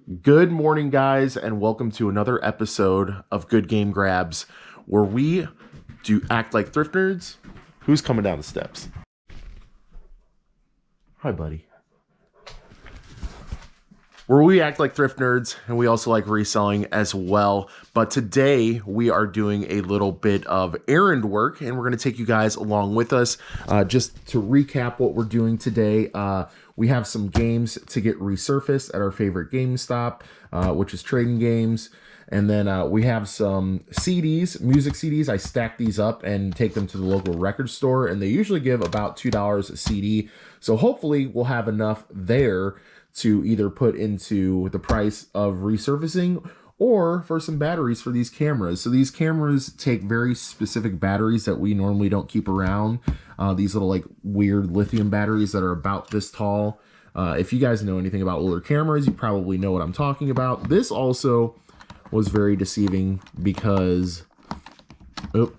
Good morning, guys, and welcome to another episode of Good Game Grabs, where we do act like thrift nerds. Who's coming down the steps? Hi, buddy. Where we act like thrift nerds, and we also like reselling as well. But today, we are doing a little bit of errand work, and we're going to take you guys along with us. Just to recap what we're doing today, we have some games to get resurfaced at our favorite GameStop, which is Trading Games. And then we have some CDs, music CDs. I stack these up and take them to the local record store, and they usually give about $2 a CD. So hopefully we'll have enough there to either put into the price of resurfacing or for some batteries for these cameras. So these cameras take very specific batteries that we normally don't keep around. These little like weird lithium batteries that are about this tall. If you guys know anything about older cameras, you probably know what I'm talking about. This also was very deceiving because, oh,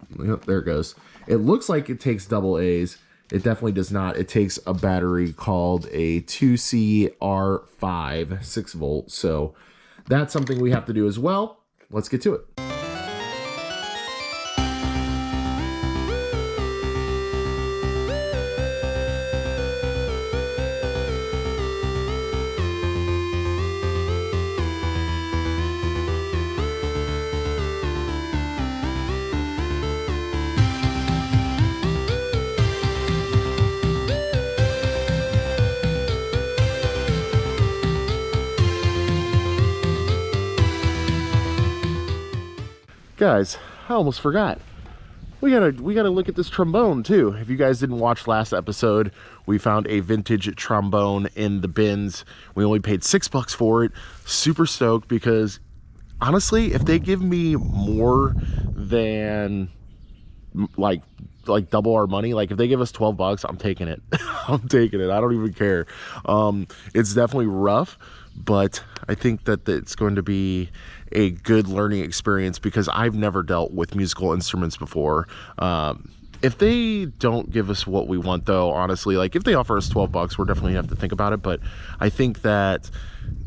there it goes. It looks like it takes double A's. It definitely does not. It takes a battery called a 2CR5 6 volt. So that's something we have to do as well. Let's get to it. Guys, I almost forgot. We gotta look at this trombone too. If you guys didn't watch last episode, we found a vintage trombone in the bins. We only paid $6 for it. Super stoked because honestly, if they give me more than like double our money, like if they give us $12, I'm taking it. I'm taking it. I don't even care. It's definitely rough, but I think that it's going to be a good learning experience because I've never dealt with musical instruments before. If they don't give us what we want though, honestly, like if they offer us $12, we're definitely gonna have to think about it. But I think that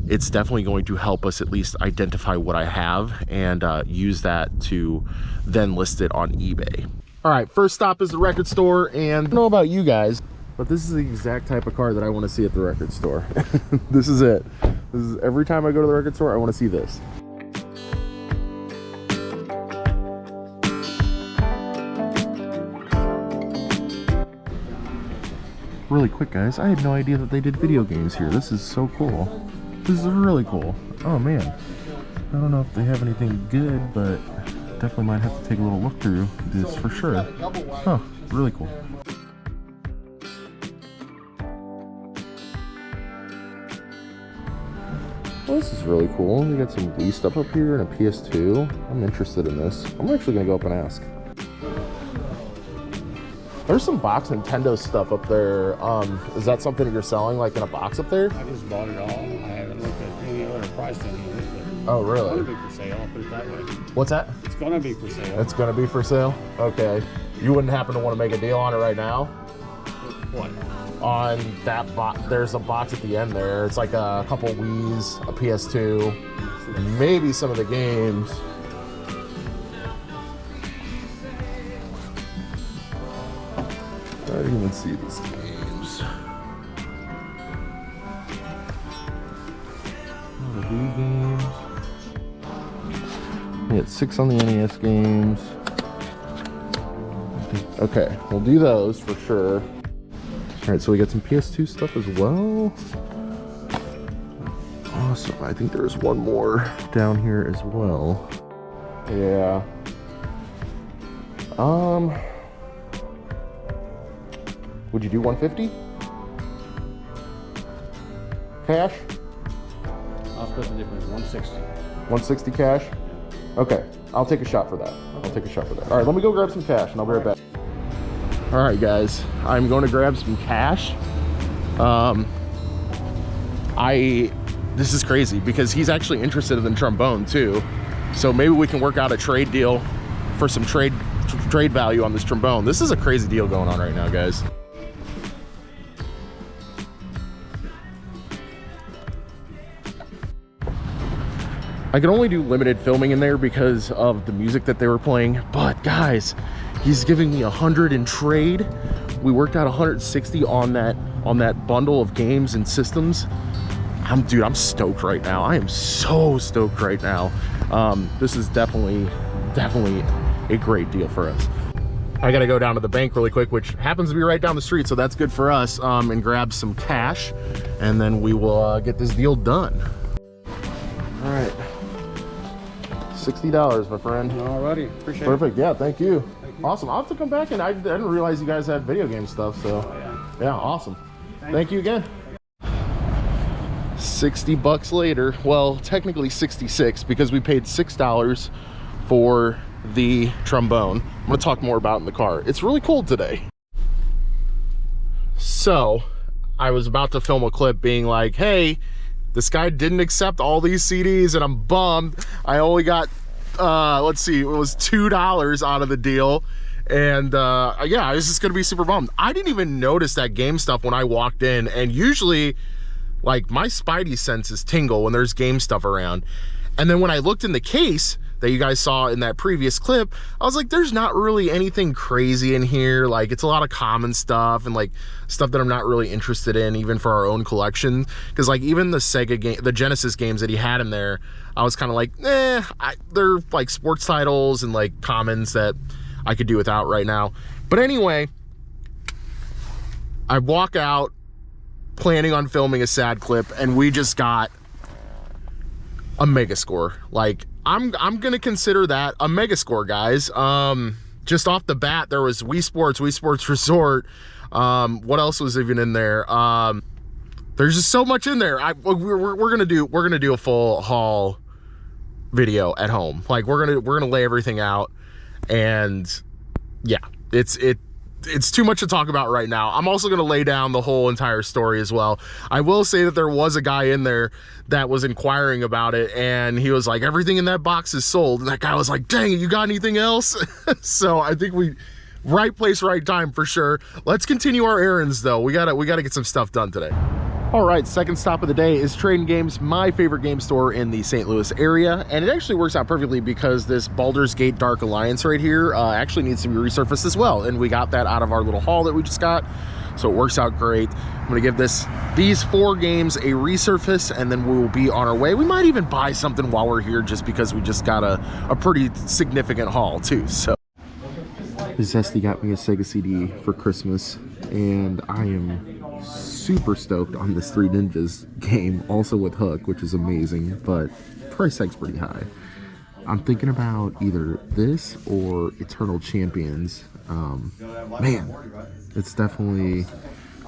it's definitely going to help us at least identify what I have and use that to then list it on eBay. All right, first stop is the record store, and I don't know about you guys, but this is the exact type of car that I want to see at the record store. This is it. This is every time I go to the record store, I want to see this. Really quick, guys, I had no idea that they did video games here. This is so cool. This is really cool. Oh man, I don't know if they have anything good, but definitely might have to take a little look through this for sure. Huh, really cool. Well, this is really cool. We got some Wii stuff up here and a PS2. I'm interested in this. I'm actually gonna go up and ask. There's some box Nintendo stuff up there. Is that something that you're selling, like in a box up there? I just bought it all. I haven't looked at any other price on it. Oh, really? It's going to be for sale, I'll put it that way. What's that? It's going to be for sale. It's going to be for sale? Okay. You wouldn't happen to want to make a deal on it right now? What? On that box, there's a box at the end there. It's like a couple Wii's, a PS2, and maybe some of the games. I didn't even see these games. The Wii games. We had 6 on the NES games. Okay, we'll do those for sure. Alright, so we got some PS2 stuff as well. Awesome. I think there's one more down here as well. Yeah. Would you do 150? Cash? I'll split the difference, 160. 160 cash? Okay, I'll take a shot for that. I'll take a shot for that. All right, let me go grab some cash and I'll be right back. All right, guys, I'm going to grab some cash. This is crazy because he's actually interested in the trombone too. So maybe we can work out a trade deal for some trade value on this trombone. This is a crazy deal going on right now, guys. I could only do limited filming in there because of the music that they were playing, but guys, he's giving me 100 in trade. We worked out 160 on that bundle of games and systems. Dude, I'm stoked right now. I am so stoked right now. This is definitely a great deal for us. I gotta go down to the bank really quick, which happens to be right down the street, so that's good for us, and grab some cash, and then we will get this deal done. All right, $60, my friend. Alrighty, appreciate it. Perfect, yeah, thank you. Awesome, I'll have to come back, and I didn't realize you guys had video game stuff, so yeah, awesome. Thank you again. 60 bucks later, well, technically 66 because we paid $6 for the trombone. I'm gonna talk more about it in the car. It's really cold today. So I was about to film a clip being like, hey, this guy didn't accept all these CDs and I'm bummed. I only got let's see, it was $2 out of the deal, and yeah, I was just gonna be super bummed. I didn't even notice that game stuff when I walked in, and usually like my spidey senses tingle when there's game stuff around. And then when I looked in the case that you guys saw in that previous clip, I was like, there's not really anything crazy in here. Like, it's a lot of common stuff and like stuff that I'm not really interested in, even for our own collection. Because like even the Sega game, the Genesis games that he had in there, I was kind of like, they're like sports titles and like commons that I could do without right now. But anyway, I walk out planning on filming a sad clip, and we just got a mega score. Like, I'm gonna consider that a mega score, guys. Just off the bat, there was Wii Sports Resort. What else was even in there? There's just so much in there. We're gonna do a full haul video at home. Like, we're gonna lay everything out, and yeah, it's too much to talk about right now. I'm also gonna lay down the whole entire story as well. I will say that there was a guy in there that was inquiring about it, and he was like, everything in that box is sold. And that guy was like, dang it, you got anything else? So I think right place, right time for sure. Let's continue our errands though. We gotta get some stuff done today. All right, second stop of the day is Trading Games, my favorite game store in the St. Louis area. And it actually works out perfectly because this Baldur's Gate Dark Alliance right here actually needs to be resurfaced as well. And we got that out of our little haul that we just got. So it works out great. I'm gonna give these 4 games a resurface, and then we will be on our way. We might even buy something while we're here just because we just got a pretty significant haul too, so. Zesty got me a Sega Cd for Christmas, and I am super stoked on this Three Ninjas game, also with Hook, which is amazing, but price tag's pretty high. I'm thinking about either this or Eternal Champions. Man, it's definitely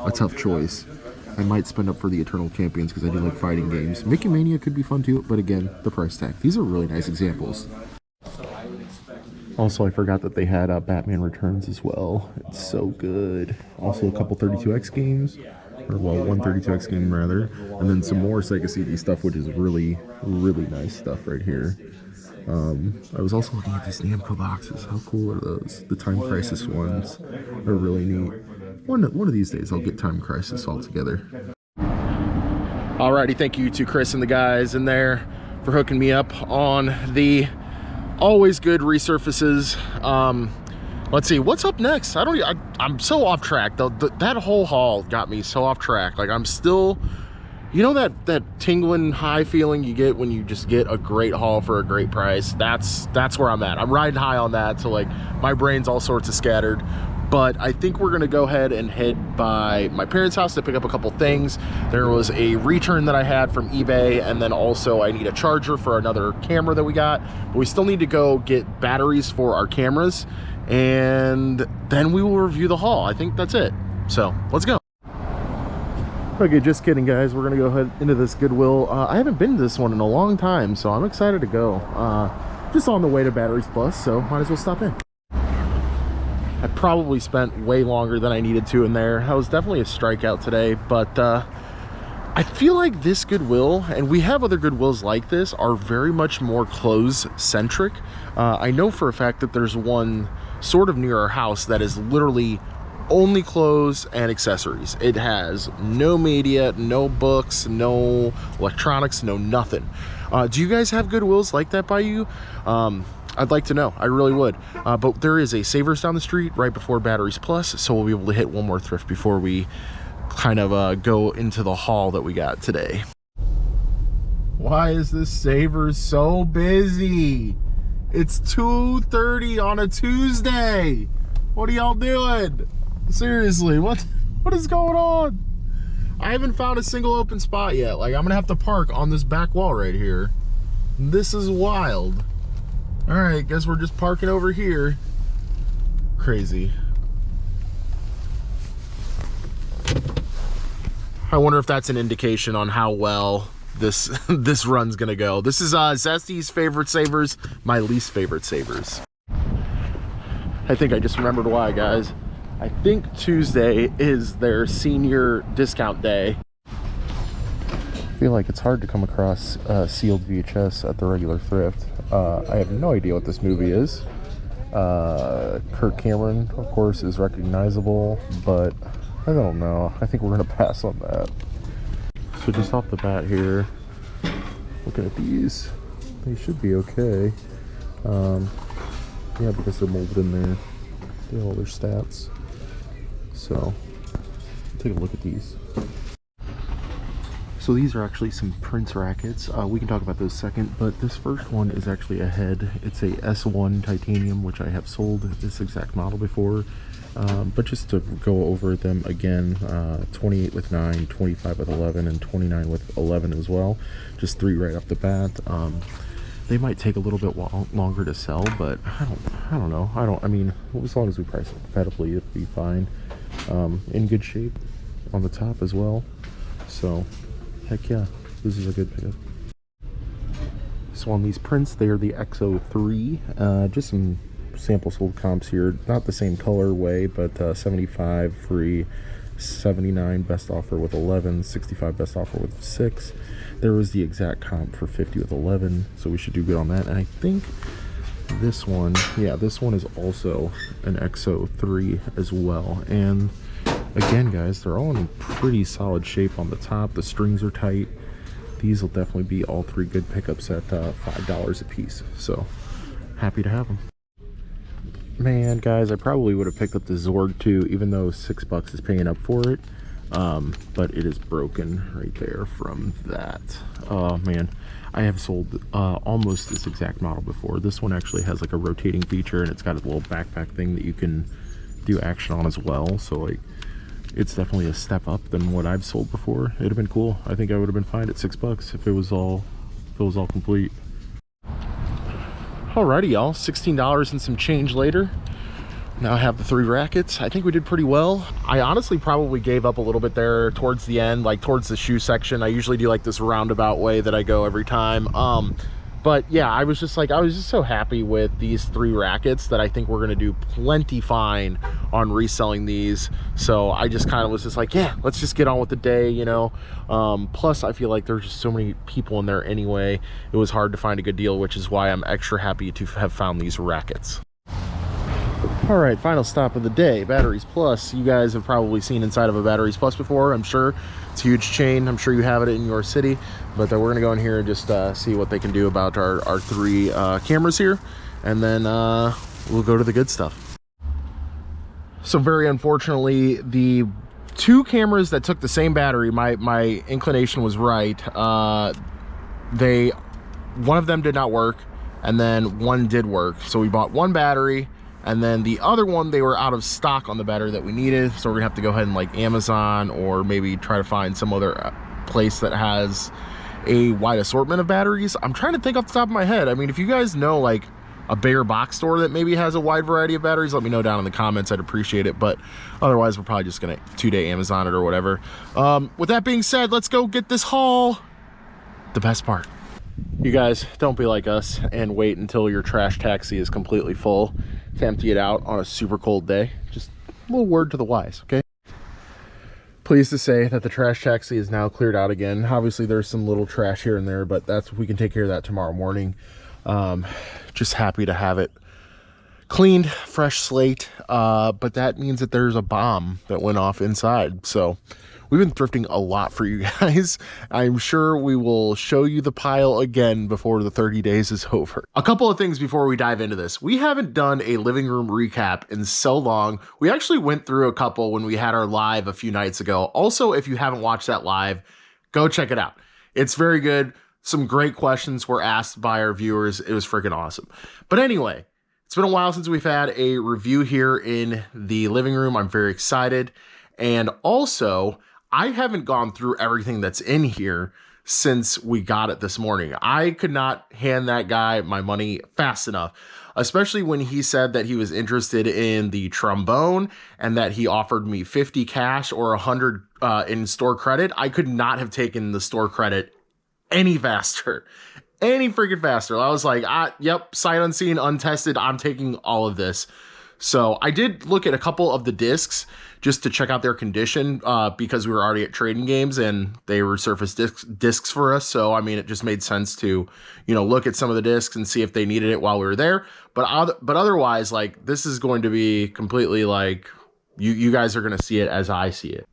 a tough choice. I might spend up for the Eternal Champions because I do like fighting games. Mickey Mania could be fun too, but again, the price tag. These are really nice examples. Also, I forgot that they had Batman Returns as well. It's so good. Also, a couple 32X games. Or, well, one 32X game, rather. And then some more Sega Cd stuff, which is really, really nice stuff right here. I was also looking at these Namco boxes. How cool are those? The Time Crisis ones are really neat. One of these days, I'll get Time Crisis all together. Alrighty, thank you to Chris and the guys in there for hooking me up on the always good resurfaces. Let's see what's up next. I'm so off track. That whole haul got me so off track. Like, I'm still, you know, that tingling high feeling you get when you just get a great haul for a great price. That's where I'm at. I'm riding high on that, so like my brain's all sorts of scattered. But I think we're gonna go ahead and head by my parents' house to pick up a couple things. There was a return that I had from eBay, and then also I need a charger for another camera that we got. But we still need to go get batteries for our cameras, and then we will review the haul. I think that's it. So let's go. Okay, just kidding, guys. We're gonna go ahead into this Goodwill. I haven't been to this one in a long time, so I'm excited to go. Just on the way to Batteries Plus, so might as well stop in. I probably spent way longer than I needed to in there. That was definitely a strikeout today, but I feel like this Goodwill, and we have other Goodwills like this, are very much more clothes-centric. I know for a fact that there's one sort of near our house that is literally only clothes and accessories. It has no media, no books, no electronics, no nothing. Do you guys have Goodwills like that by you? I'd like to know. I really would. But there is a Savers down the street right before Batteries Plus, so we'll be able to hit one more thrift before we kind of go into the haul that we got today. Why is this Savers so busy? It's 2:30 on a Tuesday. What are y'all doing? Seriously, what is going on? I haven't found a single open spot yet. Like, I'm gonna have to park on this back wall right here. This is wild. All right, guess we're just parking over here. Crazy. I wonder if that's an indication on how well this run's gonna go. This is Zesty's favorite Savers, my least favorite Savers. I think I just remembered why, guys. I think Tuesday is their senior discount day. I feel like it's hard to come across sealed VHS at the regular thrift. I have no idea what this movie is. Kirk Cameron, of course, is recognizable, but I don't know. I think we're gonna pass on that. So just off the bat here, looking at these, they should be okay. Yeah, because they're molded in there. They have all their stats. So, take a look at these. So these are actually some Prince rackets. We can talk about those second, but this first one is actually a head. It's a S1 titanium, which I have sold this exact model before. But just to go over them again, 28 with 9, 25 with 11, and 29 with 11 as well. Just 3 right off the bat. They might take a little bit longer to sell, but I don't know. I mean, as long as we price it competitively, it'd be fine. In good shape on the top as well. So, heck yeah, this is a good pickup. So on these prints, they're the XO3. Just some sample sold comps here. Not the same colorway, but 75 free, 79 best offer with 11, 65 best offer with 6. There was the exact comp for 50 with 11, so we should do good on that. And I think this one, yeah, this one is also an XO3 as well. And again, guys, they're all in pretty solid shape on the top. The strings are tight. These will definitely be all 3 good pickups at $5 a piece. So happy to have them. Man, guys, I probably would have picked up the Zorg too, even though $6 is paying up for it. But it is broken right there from that. Oh man, I have sold almost this exact model before. This one actually has like a rotating feature, and it's got a little backpack thing that you can do action on as well. So like, it's definitely a step up than what I've sold before. It'd have been cool. I think I would have been fine at $6 if it was all complete. Alrighty, y'all, $16 and some change later. Now I have the 3 rackets. I think we did pretty well. I honestly probably gave up a little bit there towards the end, like towards the shoe section. I usually do like this roundabout way that I go every time. But yeah, I was just so happy with these 3 rackets that I think we're gonna do plenty fine on reselling these. So I just kind of was just like, yeah, let's just get on with the day, you know. Plus I feel like there's just so many people in there anyway. It was hard to find a good deal, which is why I'm extra happy to have found these rackets. All right, final stop of the day, Batteries Plus. You guys have probably seen inside of a Batteries Plus before, I'm sure. It's a huge chain. I'm sure you have it in your city. But we're gonna go in here and just see what they can do about our 3 cameras here. And then we'll go to the good stuff. So very unfortunately, the 2 cameras that took the same battery, my inclination was right. One of them did not work, and then one did work. So we bought 1 battery, and then the other one, they were out of stock on the battery that we needed. So we're gonna have to go ahead and like Amazon, or maybe try to find some other place that has a wide assortment of batteries. I'm trying to think off the top of my head. I mean, if you guys know like a bigger box store that maybe has a wide variety of batteries, let me know down in the comments. I'd appreciate it. But otherwise, we're probably just gonna 2-day Amazon it or whatever. With that being said, let's go get this haul. The best part. You guys, don't be like us and wait until your trash taxi is completely full to empty it out on a super cold day. Just a little word to the wise, okay? Pleased to say that the trash taxi is now cleared out again. Obviously, there's some little trash here and there, but we can take care of that tomorrow morning. Just happy to have it cleaned, fresh slate. But that means that there's a bomb that went off inside. So We've been thrifting a lot for you guys. I'm sure we will show you the pile again before the 30 days is over. A couple of things before we dive into this. We haven't done a living room recap in so long. We actually went through a couple when we had our live a few nights ago. Also, if you haven't watched that live, go check it out. It's very good. Some great questions were asked by our viewers. It was freaking awesome. But anyway, it's been a while since we've had a review here in the living room. I'm very excited. And also, I haven't gone through everything that's in here since we got it this morning. I could not hand that guy my money fast enough, especially when he said that he was interested in the trombone and that he offered me 50 cash or 100 in store credit. I could not have taken the store credit any faster, any freaking faster. I was like, yep, sight unseen, untested. I'm taking all of this. So I did look at a couple of the discs just to check out their condition because we were already at Trading Games and they resurfaced discs for us. So, I mean, it just made sense to, look at some of the discs and see if they needed it while we were there. But otherwise, like, this is going to be completely like, you guys are going to see it as I see it.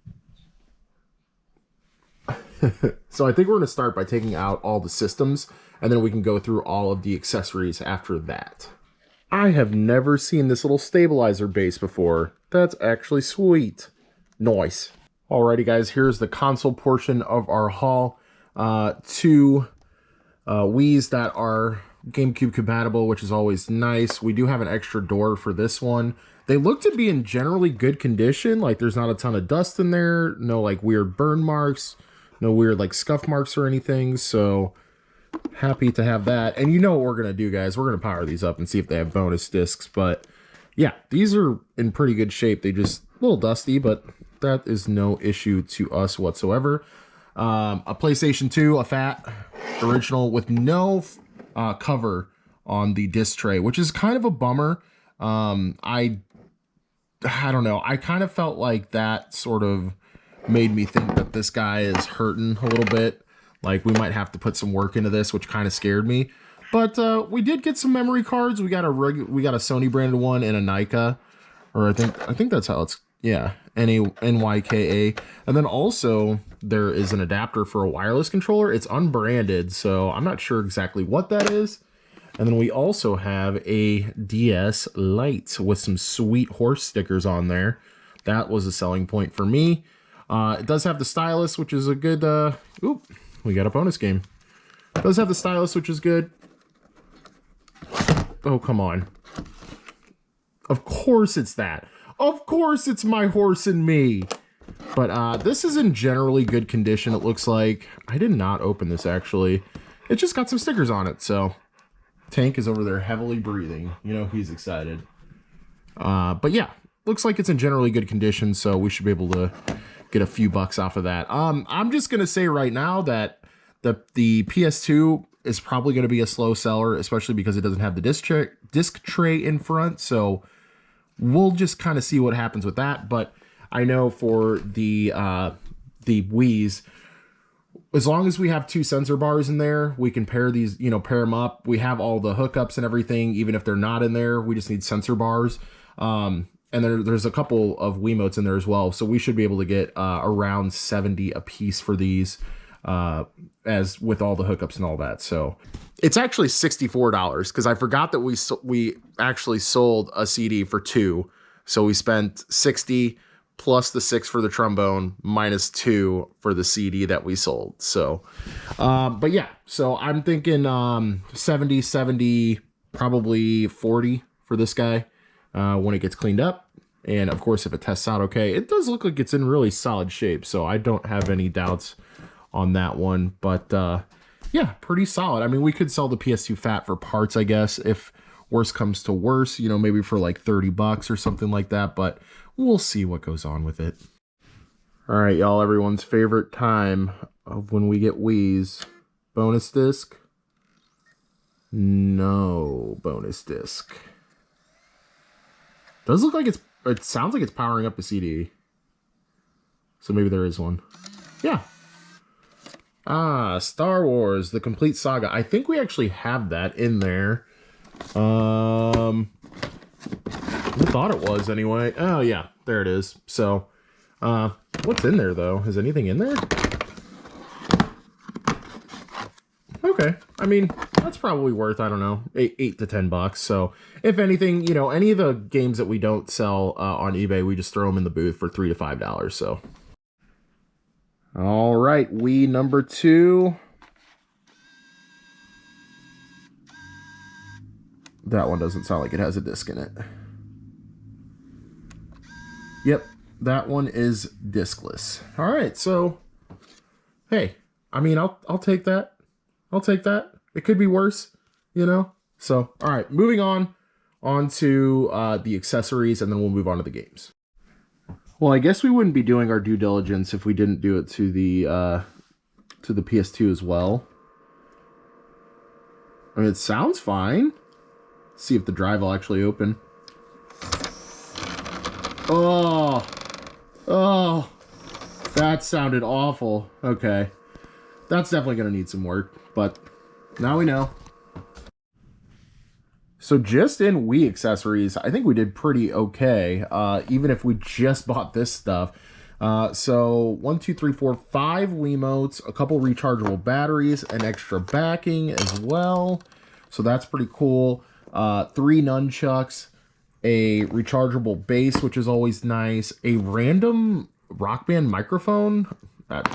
So I think we're going to start by taking out all the systems, and then we can go through all of the accessories after that. I have never seen this little stabilizer base before. That's actually sweet. Nice. Alrighty guys, here's the console portion of our haul. Two Wii's that are GameCube compatible, which is always nice. We do have an extra door for this one. They look to be in generally good condition. Like, there's not a ton of dust in there. No like weird burn marks. No weird like scuff marks or anything. So happy to have that. And you know what we're going to do, guys. We're going to power these up and see if they have bonus discs. But yeah, these are in pretty good shape. They just a little dusty, but that is no issue to us whatsoever. A PlayStation 2, a fat original with no cover on the disc tray, which is kind of a bummer. I don't know. I kind of felt like that sort of made me think that this guy is hurting a little bit. Like, we might have to put some work into this, which kind of scared me. But we did get some memory cards. We got a Sony branded one and a Nika, or I think that's how it's, yeah, NYKA. And then also there is an adapter for a wireless controller. It's unbranded, so I'm not sure exactly what that is. And then we also have a DS Lite with some sweet horse stickers on there. That was a selling point for me. It does have the stylus, which is a good, oop, we got a bonus game. It does have the stylus, which is good. Oh, come on. Of course it's that. Of course it's my horse and me. But this is in generally good condition, it looks like. I did not open this, actually. It just got some stickers on it, so. Tank is over there heavily breathing. You know, he's excited. But yeah, looks like it's in generally good condition, so we should be able to get a few bucks off of that. I'm just gonna say right now that the PS2 is probably gonna be a slow seller, especially because it doesn't have the disc tray in front. So we'll just kind of see what happens with that. But I know for the Wii's, as long as we have two sensor bars in there, we can pair these, pair them up. We have all the hookups and everything, even if they're not in there. We just need sensor bars. And there's a couple of Wiimotes in there as well. So we should be able to get around 70 a piece for these, as with all the hookups and all that. So it's actually $64 because I forgot that we actually sold a CD for 2. So we spent 60 plus the 6 for the trombone minus 2 for the CD that we sold. So, but yeah, so I'm thinking 70, probably 40 for this guy when it gets cleaned up. And of course, if it tests out okay, it does look like it's in really solid shape. So I don't have any doubts on that one. But yeah, pretty solid. I mean, we could sell the PS2 Fat for parts, I guess, if worse comes to worse, maybe for like 30 bucks or something like that. But we'll see what goes on with it. All right, y'all, everyone's favorite time of when we get Wii's. Bonus disc? No bonus disc. Does look like it sounds like it's powering up the CD. So maybe there is one. Yeah. Star Wars, the complete saga. I think we actually have that in there. I thought it was anyway. Oh yeah, there it is. So What's in there, though? Is anything in there? Okay. I mean, that's probably worth, I don't know, $8 to $10. So if anything, you know, any of the games that we don't sell on eBay, we just throw them in the booth for $3 to $5. So. All right. Wii number 2. That one doesn't sound like it has a disc in it. Yep. That one is discless. All right. So, hey, I mean, I'll take that. I'll take that. It could be worse, you know? So, all right, moving on to the accessories, and then we'll move on to the games. Well, I guess we wouldn't be doing our due diligence if we didn't do it to the PS2 as well. I mean, it sounds fine. Let's see if the drive will actually open. Oh, that sounded awful. Okay. That's definitely going to need some work, but now we know. So just in Wii Accessories, I think we did pretty okay, even if we just bought this stuff. So 1, 2, 3, 4, 5 Wiimotes, a couple rechargeable batteries, an extra backing as well. So that's pretty cool. 3 nunchucks, a rechargeable bass, which is always nice, a random Rock Band microphone,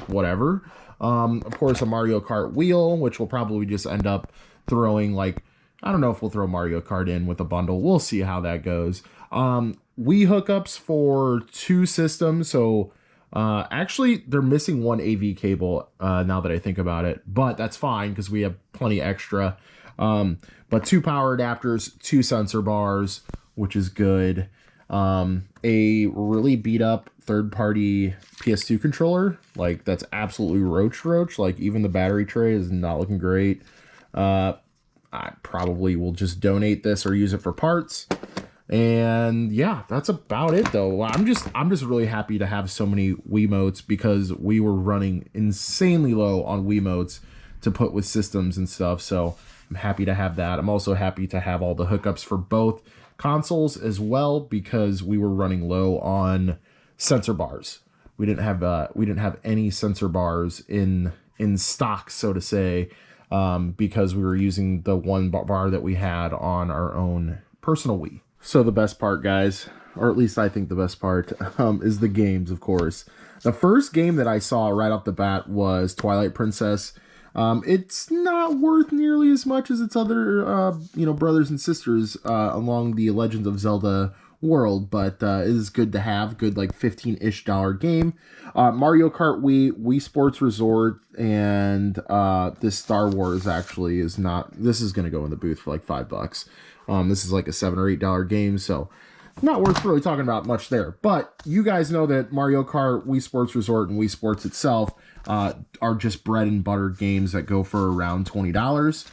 whatever. Of course, a Mario Kart wheel, which we'll probably just end up throwing, like, I don't know if we'll throw Mario Kart in with a bundle. We'll see how that goes. Wii hookups for 2 systems. So, actually, they're missing 1 AV cable, now that I think about it. But that's fine, because we have plenty extra. But 2 power adapters, 2 sensor bars, which is good. A really beat up third-party PS2 controller, like that's absolutely roach. Like even the battery tray is not looking great. I probably will just donate this or use it for parts. And yeah, that's about it though. I'm just really happy to have so many Wiimotes, because we were running insanely low on Wiimotes to put with systems and stuff. So I'm happy to have that. I'm also happy to have all the hookups for both consoles as well, because we were running low on sensor bars. We didn't have any sensor bars in stock, so to say, because we were using the one bar that we had on our own personal Wii. So the best part, guys, or at least I think the best part, is the games, of course. The first game that I saw right off the bat was Twilight Princess. It's not worth nearly as much as its other, brothers and sisters along the Legends of Zelda world, but it is good to have. Good, like, $15-ish game. Mario Kart Wii Sports Resort, and this Star Wars actually is not... This is going to go in the booth for like $5. This is like a $7 or $8 game, so not worth really talking about much there. But you guys know that Mario Kart, Wii Sports Resort, and Wii Sports itself are just bread and butter games that go for around $20.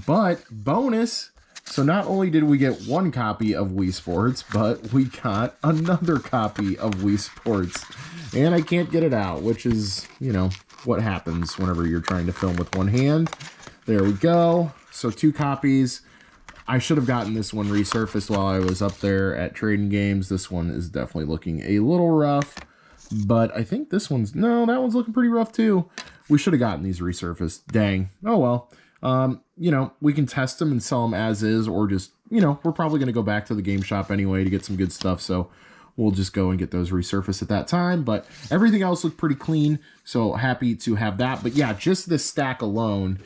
But bonus, so not only did we get 1 copy of Wii Sports, but we got another copy of Wii Sports. And I can't get it out, which is, you know, what happens whenever you're trying to film with one hand. There we go. So 2 copies. I should have gotten this one resurfaced while I was up there at Trading Games. This one is definitely looking a little rough. But I think this one's... No, that one's looking pretty rough too. We should have gotten these resurfaced. Dang. Oh well. We can test them and sell them as is, or just, we're probably going to go back to the game shop anyway to get some good stuff. So we'll just go and get those resurfaced at that time. But everything else looked pretty clean. So happy to have that. But yeah, just this stack alone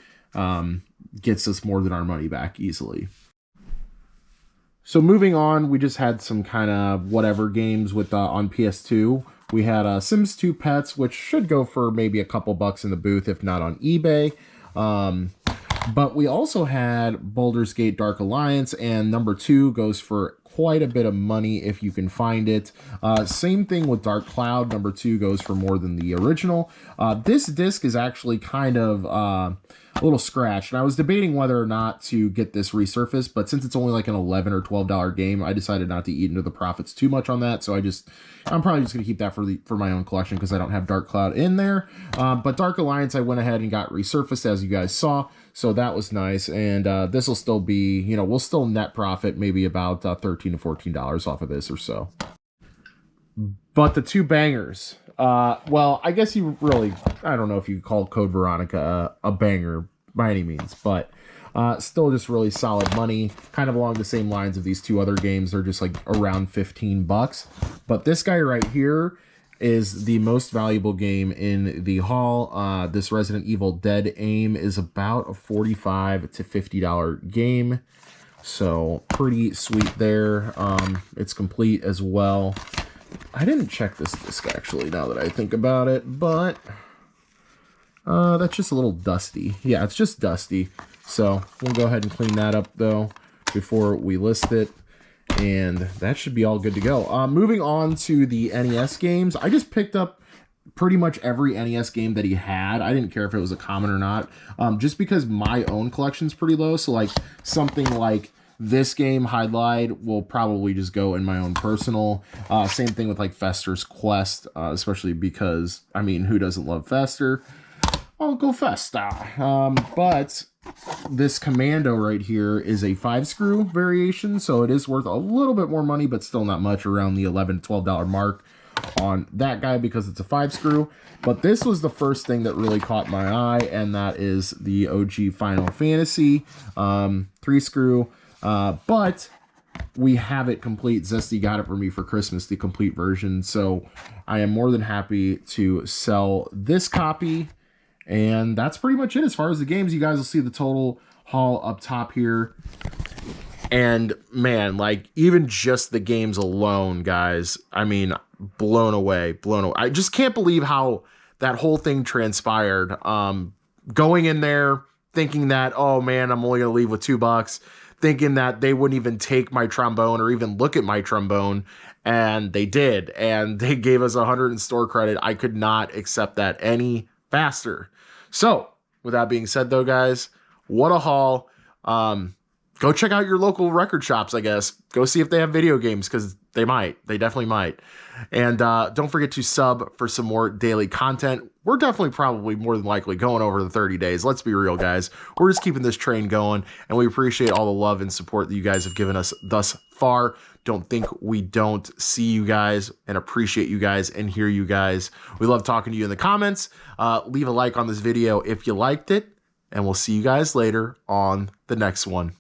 gets us more than our money back easily. So moving on, we just had some kind of whatever games with on PS2. We had Sims 2 Pets, which should go for maybe a couple bucks in the booth, if not on eBay. But we also had Baldur's Gate Dark Alliance, and number 2 goes for quite a bit of money if you can find it. Same thing with Dark Cloud. Number 2 goes for more than the original. This disc is actually kind of a little scratched, and I was debating whether or not to get this resurfaced, but since it's only like an $11 or $12 game, I decided not to eat into the profits too much on that. So I'm probably just gonna keep that for my own collection, because I don't have Dark Cloud in there. But Dark Alliance, I went ahead and got resurfaced, as you guys saw, so that was nice. And this will still be, we'll still net profit maybe about $13 to $14 off of this or so. But the two bangers, well, I guess you really, I don't know if you call Code Veronica a banger by any means, but still just really solid money, kind of along the same lines of these two other games. They're just like around 15 bucks. But this guy right here is the most valuable game in the haul. This Resident Evil Dead AIM is about a $45 to $50 game. So pretty sweet there. It's complete as well. I didn't check this disc actually, now that I think about it, but that's just a little dusty. Yeah, it's just dusty. So we'll go ahead and clean that up though before we list it. And that should be all good to go. Moving on to the NES games. I just picked up pretty much every NES game that he had. I didn't care if it was a common or not, just because my own collection's pretty low. So like something like this game, Highlight, will probably just go in my own personal. Same thing with like Fester's Quest, especially because, I mean, who doesn't love Fester? I'll go Festa. But this Commando right here is a 5-screw variation, so it is worth a little bit more money, but still not much, around the $11 to $12 mark on that guy because it's a 5-screw. But this was the first thing that really caught my eye, and that is the OG Final Fantasy 3-screw. But we have it complete. Zesty got it for me for Christmas, the complete version, so I am more than happy to sell this copy. And that's pretty much it as far as the games. You guys will see the total haul up top here. And man, like even just the games alone, guys, I mean, blown away, blown away. I just can't believe how that whole thing transpired. Going in there thinking that, oh man, I'm only going to leave with $2, thinking that they wouldn't even take my trombone or even look at my trombone. And they did. And they gave us 100 in store credit. I could not accept that any faster. So with that being said though, guys, what a haul. Go check out your local record shops, I guess. Go see if they have video games, because they might. They definitely might. And don't forget to sub for some more daily content. We're definitely probably more than likely going over the 30 days. Let's be real, guys. We're just keeping this train going, and we appreciate all the love and support that you guys have given us thus far. Don't think we don't see you guys and appreciate you guys and hear you guys. We love talking to you in the comments. Leave a like on this video if you liked it, and we'll see you guys later on the next one.